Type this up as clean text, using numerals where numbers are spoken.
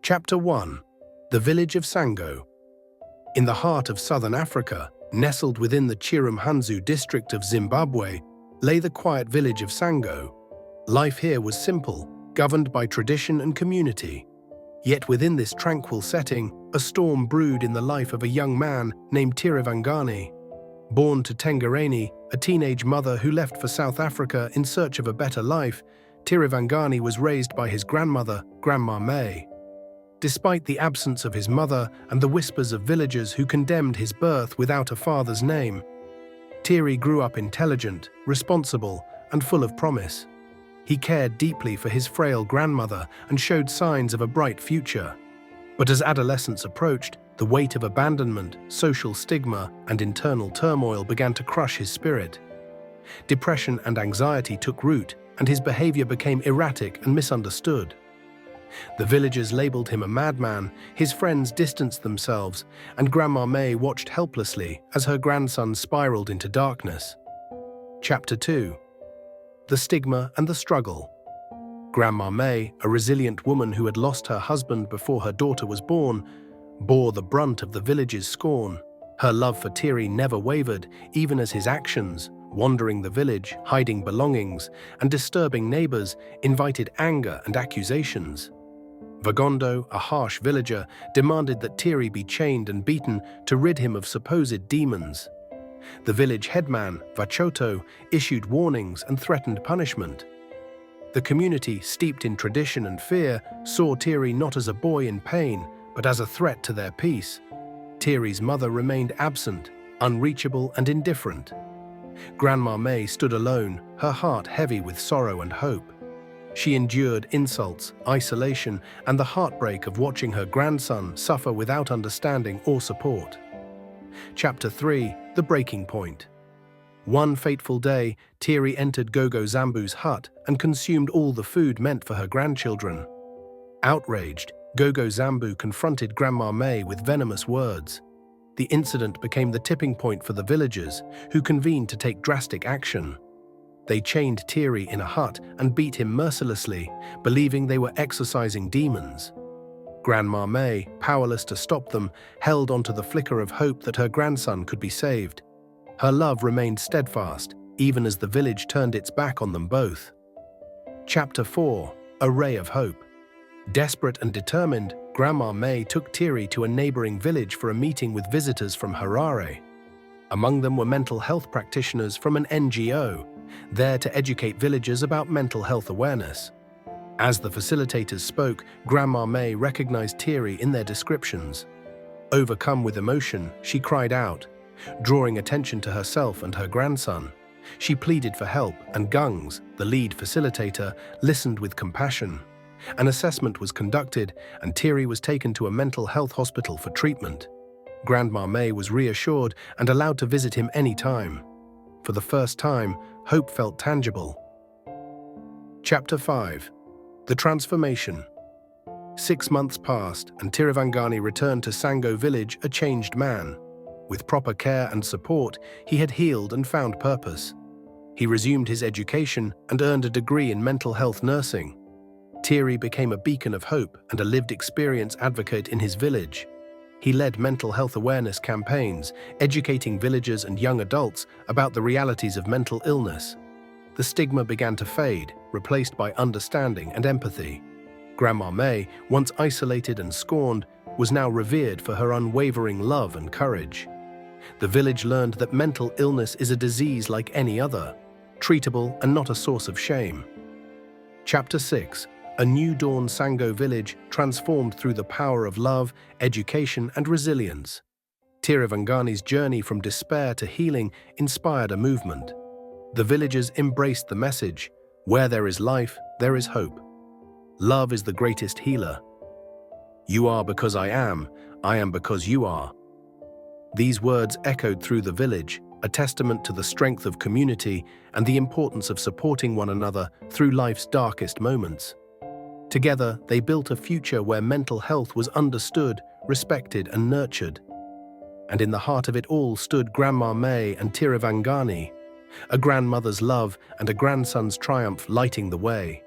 Chapter 1. The Village of Sango. In the heart of southern Africa, nestled within the Tirivangani district of Zimbabwe, lay the quiet village of Sango. Life here was simple, governed by tradition and community. Yet within this tranquil setting, a storm brewed in the life of a young man named Tirivangani. Born to Tirivangani, a teenage mother who left for South Africa in search of a better life, Tirivangani was raised by his grandmother, Grandma May. Despite the absence of his mother and the whispers of villagers who condemned his birth without a father's name, Tiri grew up intelligent, responsible, and full of promise. He cared deeply for his frail grandmother and showed signs of a bright future. But as adolescence approached, the weight of abandonment, social stigma, and internal turmoil began to crush his spirit. Depression and anxiety took root, and his behavior became erratic and misunderstood. The villagers labeled him a madman, his friends distanced themselves, and Grandma May watched helplessly as her grandson spiraled into darkness. Chapter 2. The Stigma and the Struggle. Grandma May, a resilient woman who had lost her husband before her daughter was born, bore the brunt of the village's scorn. Her love for Tiri never wavered, even as his actions, wandering the village, hiding belongings, and disturbing neighbors, invited anger and accusations. Vagondo, a harsh villager, demanded that Tiri be chained and beaten to rid him of supposed demons. The village headman, Vachoto, issued warnings and threatened punishment. The community, steeped in tradition and fear, saw Tiri not as a boy in pain, but as a threat to their peace. Tiri's mother remained absent, unreachable and indifferent. Grandma May stood alone, her heart heavy with sorrow and hope. She endured insults, isolation, and the heartbreak of watching her grandson suffer without understanding or support. Chapter 3. The Breaking Point. One fateful day, Tiri entered Gogo Zambu's hut and consumed all the food meant for her grandchildren. Outraged, Gogo Zambu confronted Grandma May with venomous words. The incident became the tipping point for the villagers, who convened to take drastic action. They chained Tiri in a hut and beat him mercilessly, believing they were exorcising demons. Grandma May, powerless to stop them, held onto the flicker of hope that her grandson could be saved. Her love remained steadfast, even as the village turned its back on them both. Chapter 4. A Ray of Hope. Desperate and determined, Grandma May took Tiri to a neighboring village for a meeting with visitors from Harare. Among them were mental health practitioners from an NGO, there to educate villagers about mental health awareness. As the facilitators spoke, Grandma May recognized Tiri in their descriptions. Overcome with emotion, she cried out, drawing attention to herself and her grandson. She pleaded for help, and Gungs, the lead facilitator, listened with compassion. An assessment was conducted, and Tiri was taken to a mental health hospital for treatment. Grandma May was reassured and allowed to visit him any time. For the first time, hope felt tangible. Chapter 5. The Transformation. 6 months passed, and Tirivangani returned to Sango village a changed man. With proper care and support, he had healed and found purpose. He resumed his education and earned a degree in mental health nursing. Tiri became a beacon of hope and a lived experience advocate in his village. He led mental health awareness campaigns, educating villagers and young adults about the realities of mental illness. The stigma began to fade, replaced by understanding and empathy. Grandma May, once isolated and scorned, was now revered for her unwavering love and courage. The village learned that mental illness is a disease like any other, treatable and not a source of shame. Chapter 6. A new dawn Sango village transformed through the power of love, education, and resilience. Tirivangani's journey from despair to healing inspired a movement. The villagers embraced the message, where there is life, there is hope. Love is the greatest healer. You are because I am because you are. These words echoed through the village, a testament to the strength of community and the importance of supporting one another through life's darkest moments. Together, they built a future where mental health was understood, respected, and nurtured. And in the heart of it all stood Grandma May and Tirivangani, a grandmother's love and a grandson's triumph lighting the way.